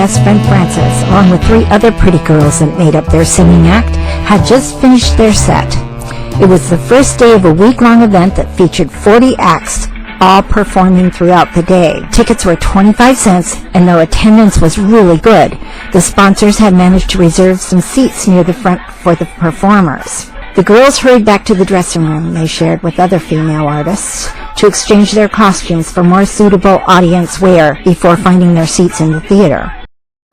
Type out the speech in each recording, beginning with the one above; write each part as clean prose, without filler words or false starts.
best friend Frances, along with 3 other pretty girls that made up their singing act, had just finished their set. It was the first day of a week-long event that featured 40 acts, all performing throughout the day. Tickets were 25 cents, and though attendance was really good, the sponsors had managed to reserve some seats near the front for the performers. The girls hurried back to the dressing room they shared with other female artists to exchange their costumes for more suitable audience wear before finding their seats in the theater.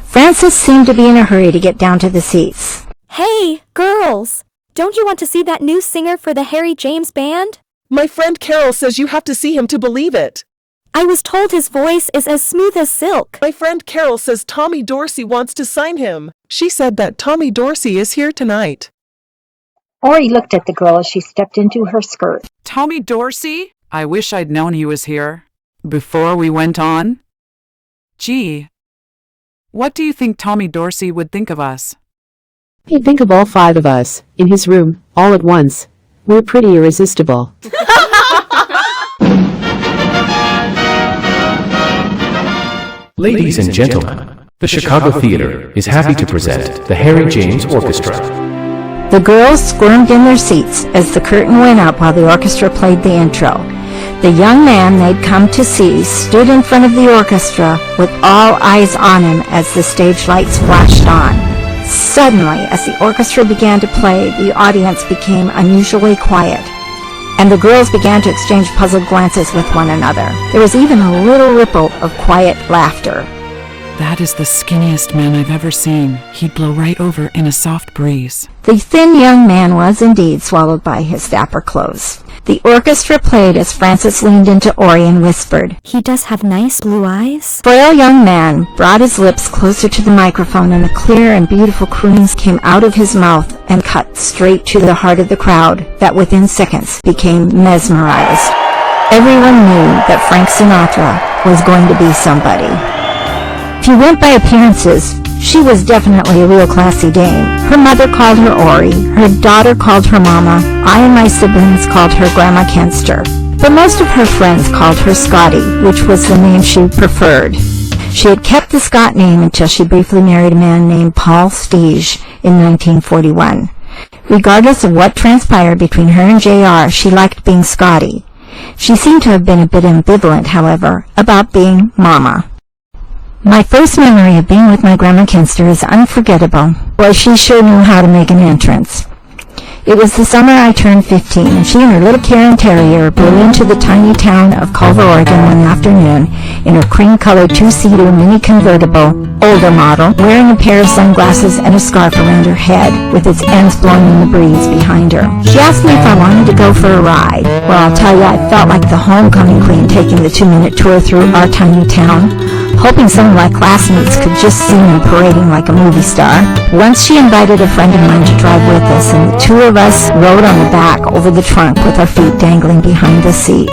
Frances seemed to be in a hurry to get down to the seats. Hey, girls! Don't you want to see that new singer for the Harry James Band? My friend Carol says you have to see him to believe it. I was told his voice is as smooth as silk. My friend Carol says Tommy Dorsey wants to sign him. She said that Tommy Dorsey is here tonight. Ori looked at the girl as she stepped into her skirt. Tommy Dorsey? I wish I'd known he was here. Before we went on? Gee, what do you think Tommy Dorsey would think of us? He'd think of all 5 of us, in his room, all at once. We're pretty irresistible. Ladies and gentlemen, the Chicago Theater is happy to present the Harry James Orchestra. The girls squirmed in their seats as the curtain went up while the orchestra played the intro. The young man they'd come to see stood in front of the orchestra with all eyes on him as the stage lights flashed on. Suddenly, as the orchestra began to play, the audience became unusually quiet, and the girls began to exchange puzzled glances with one another. There was even a little ripple of quiet laughter. That is the skinniest man I've ever seen. He'd blow right over in a soft breeze. The thin young man was indeed swallowed by his dapper clothes. The orchestra played as Frances leaned into Ori and whispered. He does have nice blue eyes. The frail young man brought his lips closer to the microphone, and a clear and beautiful crooning came out of his mouth and cut straight to the heart of the crowd that within seconds became mesmerized. Everyone knew that Frank Sinatra was going to be somebody. If you went by appearances, she was definitely a real classy dame. Her mother called her Ori, her daughter called her Mama, I and my siblings called her Grandma Kenster. But most of her friends called her Scotty, which was the name she preferred. She had kept the Scott name until she briefly married a man named Paul Stige in 1941. Regardless of what transpired between her and J.R., she liked being Scotty. She seemed to have been a bit ambivalent, however, about being Mama. My first memory of being with my Grandma Kenster is unforgettable. Boy, she sure knew how to make an entrance. It was the summer I turned 15, and she and her little Karen Terrier blew into the tiny town of Culver, Oregon one afternoon in her cream-colored 2-seater mini convertible, older model, wearing a pair of sunglasses and a scarf around her head, with its ends blowing in the breeze behind her. She asked me if I wanted to go for a ride. Well, I'll tell you, I felt like the homecoming queen taking the 2-minute tour through our tiny town, hoping some of my classmates could just see me parading like a movie star. Once she invited a friend of mine to drive with us, and the 2 of us rode on the back over the trunk with our feet dangling behind the seat.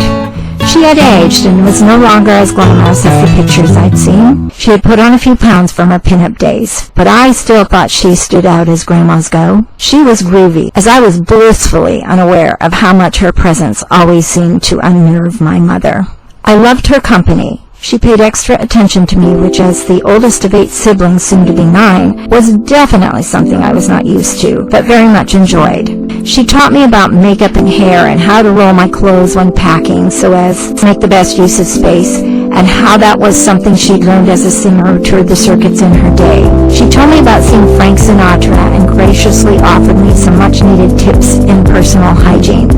She had aged and was no longer as glamorous as the pictures I'd seen. She had put on a few pounds from her pinup days, but I still thought she stood out as grandmas go. She was groovy, as I was blissfully unaware of how much her presence always seemed to unnerve my mother. I loved her company. She paid extra attention to me, which, as the oldest of 8 siblings, soon to be 9, was definitely something I was not used to, but very much enjoyed. She taught me about makeup and hair and how to roll my clothes when packing so as to make the best use of space, and how that was something she'd learned as a singer who toured the circuits in her day. She told me about seeing Frank Sinatra and graciously offered me some much-needed tips in personal hygiene.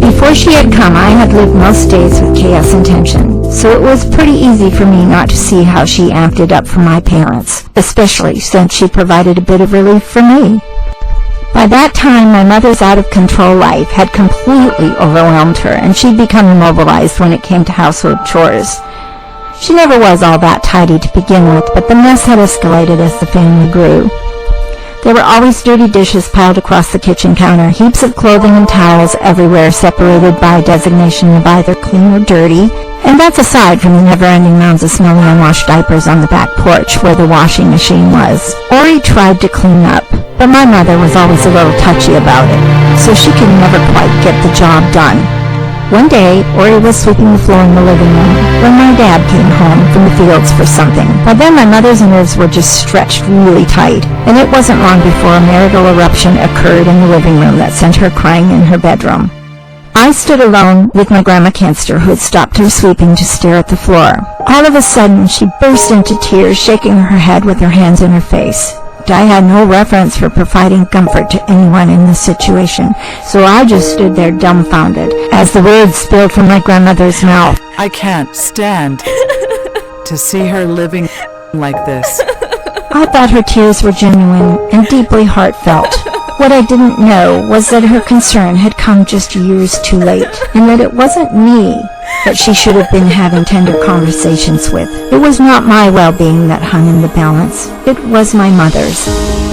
Before she had come, I had lived most days with chaos and tension, so it was pretty easy for me not to see how she amped it up for my parents, especially since she provided a bit of relief for me. By that time, my mother's out-of-control life had completely overwhelmed her, and she'd become immobilized when it came to household chores. She never was all that tidy to begin with, but the mess had escalated as the family grew. There were always dirty dishes piled across the kitchen counter, heaps of clothing and towels everywhere separated by a designation of either clean or dirty, and that's aside from the never-ending mounds of smelly unwashed diapers on the back porch where the washing machine was. Ori tried to clean up, but my mother was always a little touchy about it, so she could never quite get the job done. One day, Ori was sweeping the floor in the living room when my dad came home from the fields for something. By then, my mother's nerves were just stretched really tight, and it wasn't long before a marital eruption occurred in the living room that sent her crying in her bedroom. I stood alone with my Grandma Canster, who had stopped her sweeping to stare at the floor. All of a sudden, she burst into tears, shaking her head with her hands in her face. I had no reference for providing comfort to anyone in this situation, so I just stood there dumbfounded as the words spilled from my grandmother's mouth. I can't stand to see her living like this. I thought her tears were genuine and deeply heartfelt. What I didn't know was that her concern had come just years too late, and that it wasn't me that she should have been having tender conversations with. It was not my well-being that hung in the balance. It was my mother's.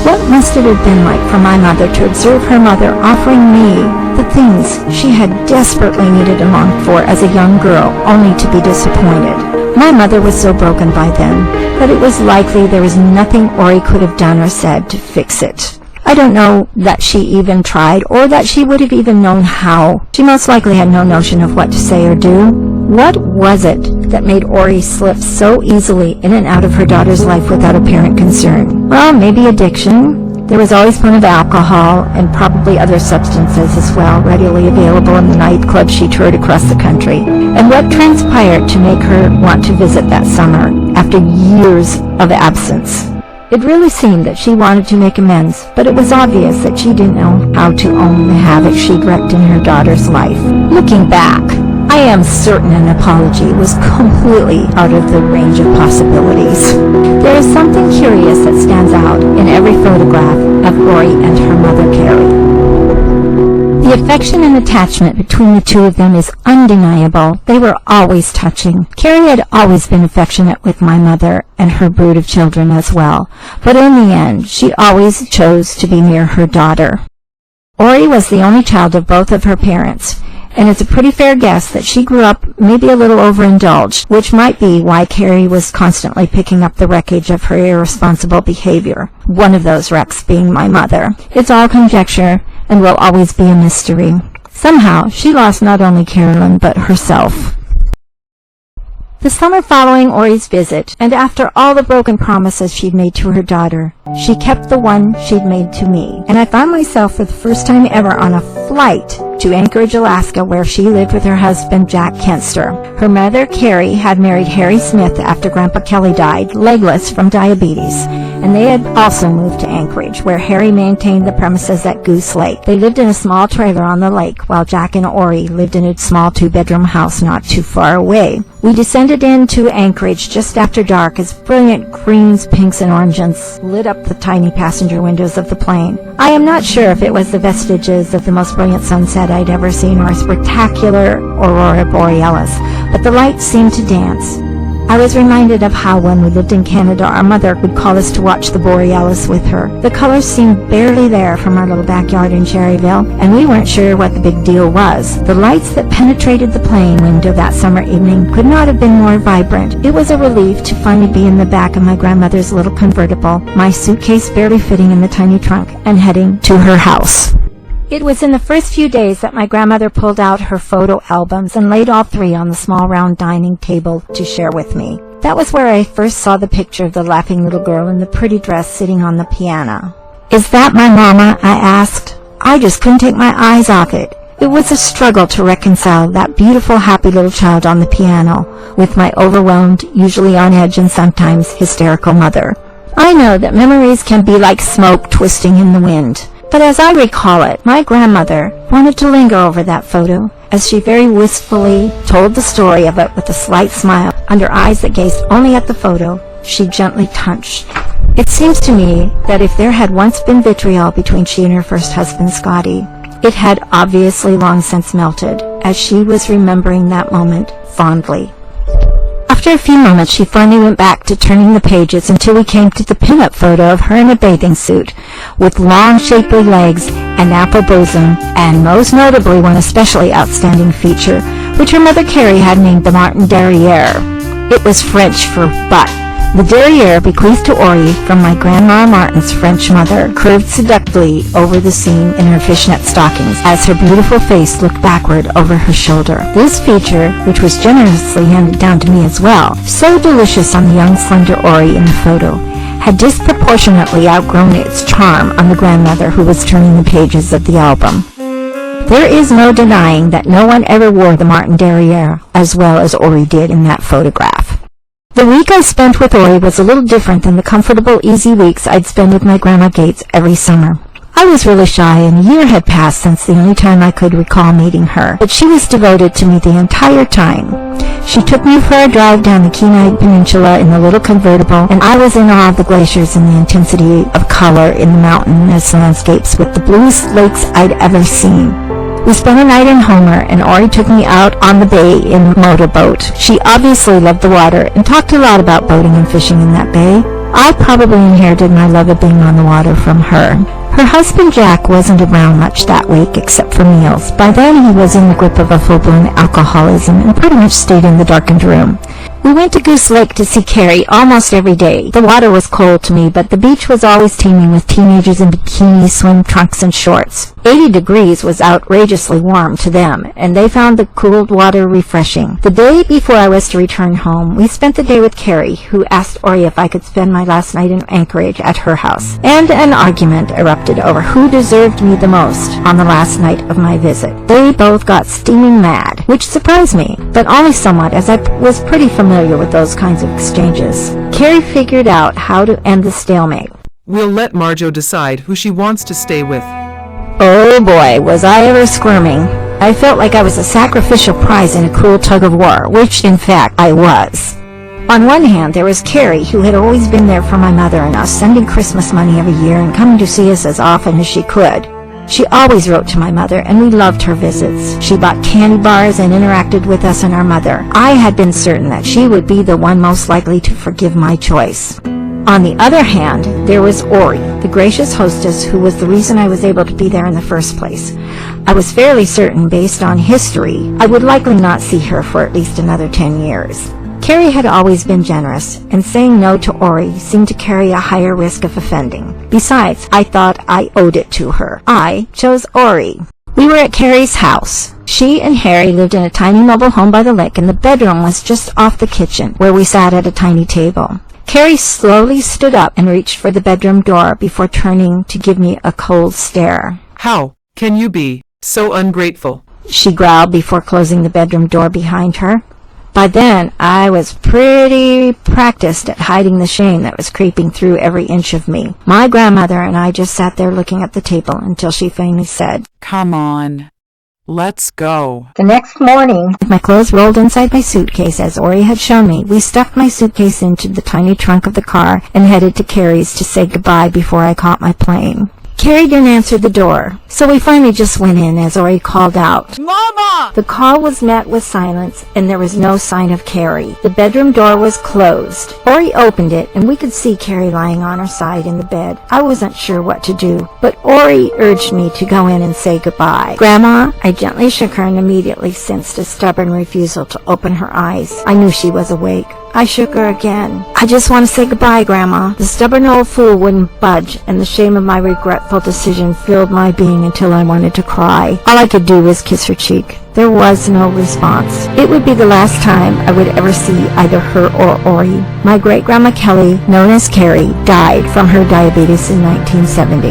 What must it have been like for my mother to observe her mother offering me the things she had desperately needed and longed for as a young girl, only to be disappointed? My mother was so broken by then that it was likely there was nothing Ori could have done or said to fix it. I don't know that she even tried, or that she would have even known how. She most likely had no notion of what to say or do. What was it that made Ori slip so easily in and out of her daughter's life without apparent concern? Well, maybe addiction. There was always plenty of alcohol and probably other substances as well, readily available in the nightclubs she toured across the country. And what transpired to make her want to visit that summer after years of absence? It really seemed that she wanted to make amends, but it was obvious that she didn't know how to own the havoc she'd wreaked in her daughter's life. Looking back, I am certain an apology was completely out of the range of possibilities. There is something curious that stands out in every photograph of Ori and her mother, Carrie. The affection and attachment between the two of them is undeniable. They were always touching. Carrie had always been affectionate with my mother and her brood of children as well, but in the end, she always chose to be near her daughter. Ori was the only child of both of her parents, and it's a pretty fair guess that she grew up maybe a little overindulged, which might be why Carrie was constantly picking up the wreckage of her irresponsible behavior, one of those wrecks being my mother. It's all conjecture, and will always be a mystery. Somehow, she lost not only Carolyn, but herself. The summer following Ori's visit, and after all the broken promises she'd made to her daughter, she kept the one she'd made to me, and I found myself for the first time ever on a flight to Anchorage, Alaska, where she lived with her husband, Jack Kenster. Her mother, Carrie, had married Harry Smith after Grandpa Kelly died, legless from diabetes, and they had also moved to Anchorage, where Harry maintained the premises at Goose Lake. They lived in a small trailer on the lake, while Jack and Ori lived in a small two-bedroom house not too far away. We descended into Anchorage just after dark as brilliant greens, pinks, and oranges lit up the tiny passenger windows of the plane. I am not sure if it was the vestiges of the most brilliant sunset I'd ever seen or a spectacular aurora borealis, but the lights seemed to dance. I was reminded of how when we lived in Canada, our mother would call us to watch the borealis with her. The colors seemed barely there from our little backyard in Cherryville, and we weren't sure what the big deal was. The lights that penetrated the plane window that summer evening could not have been more vibrant. It was a relief to finally be in the back of my grandmother's little convertible, my suitcase barely fitting in the tiny trunk, and heading to her house. It was in the first few days that my grandmother pulled out her photo albums and laid all three on the small round dining table to share with me. That was where I first saw the picture of the laughing little girl in the pretty dress sitting on the piano. "Is that my mama?" I asked. I just couldn't take my eyes off it. It was a struggle to reconcile that beautiful, happy little child on the piano with my overwhelmed, usually on edge and sometimes hysterical mother. I know that memories can be like smoke twisting in the wind. But as I recall it, my grandmother wanted to linger over that photo as she very wistfully told the story of it with a slight smile under eyes that gazed only at the photo she gently touched. It seems to me that if there had once been vitriol between she and her first husband, Scotty, it had obviously long since melted, as she was remembering that moment fondly. After a few moments, she finally went back to turning the pages until we came to the pin-up photo of her in a bathing suit, with long, shapely legs and ample bosom, and most notably one especially outstanding feature, which her mother Carrie had named the Martin Derriere. It was French for butt, The derriere bequeathed to Ori from my Grandma Martin's French mother curved seductively over the seam in her fishnet stockings as her beautiful face looked backward over her shoulder. This feature, which was generously handed down to me as well, so delicious on the young slender Ori in the photo, had disproportionately outgrown its charm on the grandmother who was turning the pages of the album. There is no denying that no one ever wore the Martin derriere as well as Ori did in that photograph. The week I spent with Ori was a little different than the comfortable, easy weeks I'd spend with my Grandma Gates every summer. I was really shy, and a year had passed since the only time I could recall meeting her, but she was devoted to me the entire time. She took me for a drive down the Kenai Peninsula in the little convertible, and I was in awe of the glaciers and the intensity of color in the mountainous landscapes with the bluest lakes I'd ever seen. We spent a night in Homer, and Ori took me out on the bay in a motorboat. She obviously loved the water and talked a lot about boating and fishing in that bay. I probably inherited my love of being on the water from her. Her husband Jack wasn't around much that week except for meals. By then he was in the grip of a full-blown alcoholism and pretty much stayed in the darkened room. We went to Goose Lake to see Carrie almost every day. The water was cold to me, but the beach was always teeming with teenagers in bikinis, swim trunks, and shorts. 80 degrees was outrageously warm to them, and they found the cooled water refreshing. The day before I was to return home, we spent the day with Carrie, who asked Ori if I could spend my last night in Anchorage at her house, and an argument erupted over who deserved me the most on the last night of my visit. They both got steaming mad, which surprised me, but only somewhat, as I was pretty familiar with those kinds of exchanges. Carrie figured out how to end the stalemate. We'll let Marjo decide who she wants to stay with. Oh boy, was I ever squirming. I felt like I was a sacrificial prize in a cruel tug-of-war, which in fact I was. On one hand, there was Carrie, who had always been there for my mother and us, sending Christmas money every year and coming to see us as often as she could. She always wrote to my mother, and we loved her visits. She bought candy bars and interacted with us and our mother. I had been certain that she would be the one most likely to forgive my choice. On the other hand, there was Ori, the gracious hostess who was the reason I was able to be there in the first place. I was fairly certain, based on history, I would likely not see her for at least another 10 years. Carrie had always been generous, and saying no to Ori seemed to carry a higher risk of offending. Besides, I thought I owed it to her. I chose Ori. We were at Carrie's house. She and Harry lived in a tiny mobile home by the lake, and the bedroom was just off the kitchen, where we sat at a tiny table. Carrie slowly stood up and reached for the bedroom door before turning to give me a cold stare. How can you be so ungrateful? She growled before closing the bedroom door behind her. By then, I was pretty practiced at hiding the shame that was creeping through every inch of me. My grandmother and I just sat there looking at the table until she finally said, Come on. Let's go. The next morning, with my clothes rolled inside my suitcase as Ori had shown me, we stuffed my suitcase into the tiny trunk of the car and headed to Carrie's to say goodbye before I caught my plane. Carrie didn't answer the door, so we finally just went in as Ori called out, Mama! The call was met with silence, and there was no sign of Carrie. The bedroom door was closed. Ori opened it, and we could see Carrie lying on her side in the bed. I wasn't sure what to do, but Ori urged me to go in and say goodbye. Grandma, I gently shook her and immediately sensed a stubborn refusal to open her eyes. I knew she was awake. I shook her again. I just want to say goodbye, Grandma. The stubborn old fool wouldn't budge, and the shame of my regretful decision filled my being until I wanted to cry. All I could do was kiss her cheek. There was no response. It would be the last time I would ever see either her or Ori. My great-grandma Kelly, known as Carrie, died from her diabetes in 1970.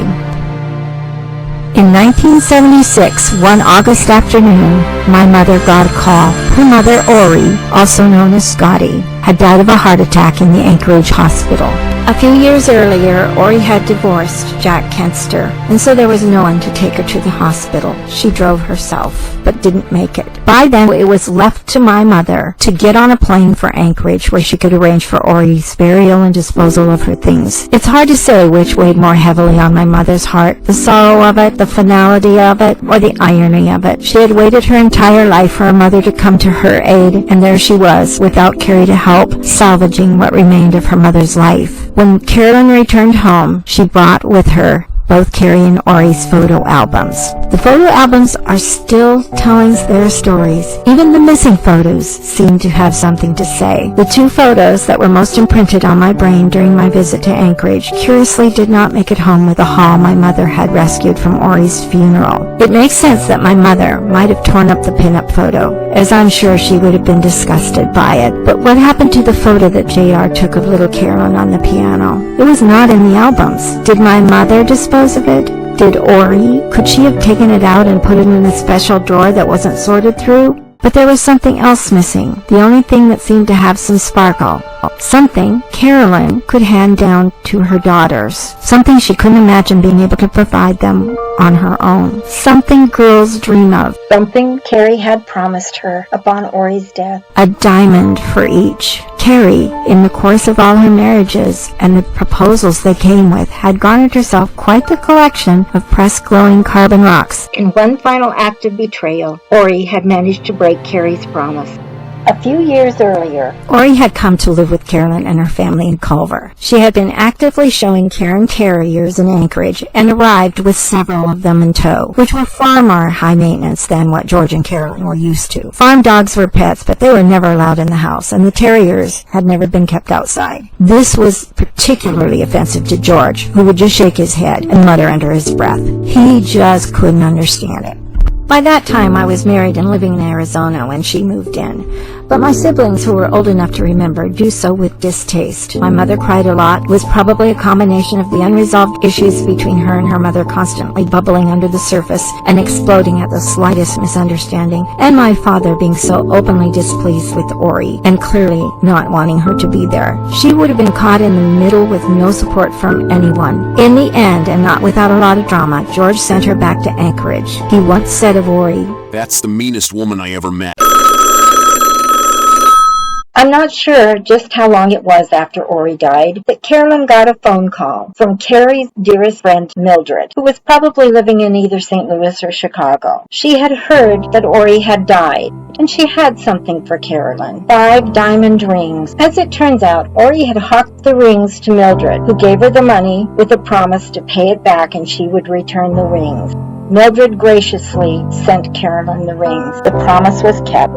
In 1976, one August afternoon, my mother got a call. Her mother, Ori, also known as Scotty, had died of a heart attack in the Anchorage hospital. A few years earlier, Ori had divorced Jack Kenster, and so there was no one to take her to the hospital. She drove herself, but didn't make it. By then, it was left to my mother to get on a plane for Anchorage, where she could arrange for Ori's burial and disposal of her things. It's hard to say which weighed more heavily on my mother's heart, the sorrow of it, the finality of it, or the irony of it. She had waited her entire life for a mother to come to her aid, and there she was, without Carrie to help, salvaging what remained of her mother's life. When Carolyn returned home, she brought with her both Carrie and Ori's photo albums. The photo albums are still telling their stories. Even the missing photos seem to have something to say. The two photos that were most imprinted on my brain during my visit to Anchorage curiously did not make it home with the haul my mother had rescued from Ori's funeral. It makes sense that my mother might have torn up the pinup photo, as I'm sure she would have been disgusted by it. But what happened to the photo that JR took of little Carolyn on the piano? It was not in the albums. Did my mother dispose of it? Did Ori? Could she have taken it out and put it in a special drawer that wasn't sorted through? But there was something else missing, the only thing that seemed to have some sparkle. Something Carolyn could hand down to her daughters. Something she couldn't imagine being able to provide them on her own. Something girls dream of. Something Carrie had promised her upon Ori's death. A diamond for each. Carrie, in the course of all her marriages and the proposals they came with, had garnered herself quite the collection of pressed glowing carbon rocks. In one final act of betrayal, Ori had managed to break Carrie's promise. A few years earlier, Ori had come to live with Carolyn and her family in Culver. She had been actively showing Cairn Terriers in Anchorage and arrived with several of them in tow, which were far more high maintenance than what George and Carolyn were used to. Farm dogs were pets, but they were never allowed in the house, and the terriers had never been kept outside. This was particularly offensive to George, who would just shake his head and mutter under his breath. He just couldn't understand it. By that time, I was married and living in Arizona when she moved in, but my siblings, who were old enough to remember, do so with distaste. My mother cried a lot. It was probably a combination of the unresolved issues between her and her mother constantly bubbling under the surface and exploding at the slightest misunderstanding, and my father being so openly displeased with Ori and clearly not wanting her to be there. She would have been caught in the middle with no support from anyone. In the end, and not without a lot of drama, George sent her back to Anchorage. He once said of Ori, "That's the meanest woman I ever met." I'm not sure just how long it was after Ori died that Carolyn got a phone call from Carrie's dearest friend Mildred, who was probably living in either St. Louis or Chicago. She had heard that Ori had died, and she had something for Carolyn. 5 diamond rings. As it turns out, Ori had hawked the rings to Mildred, who gave her the money with a promise to pay it back and she would return the rings. Mildred graciously sent Carolyn the rings. The promise was kept.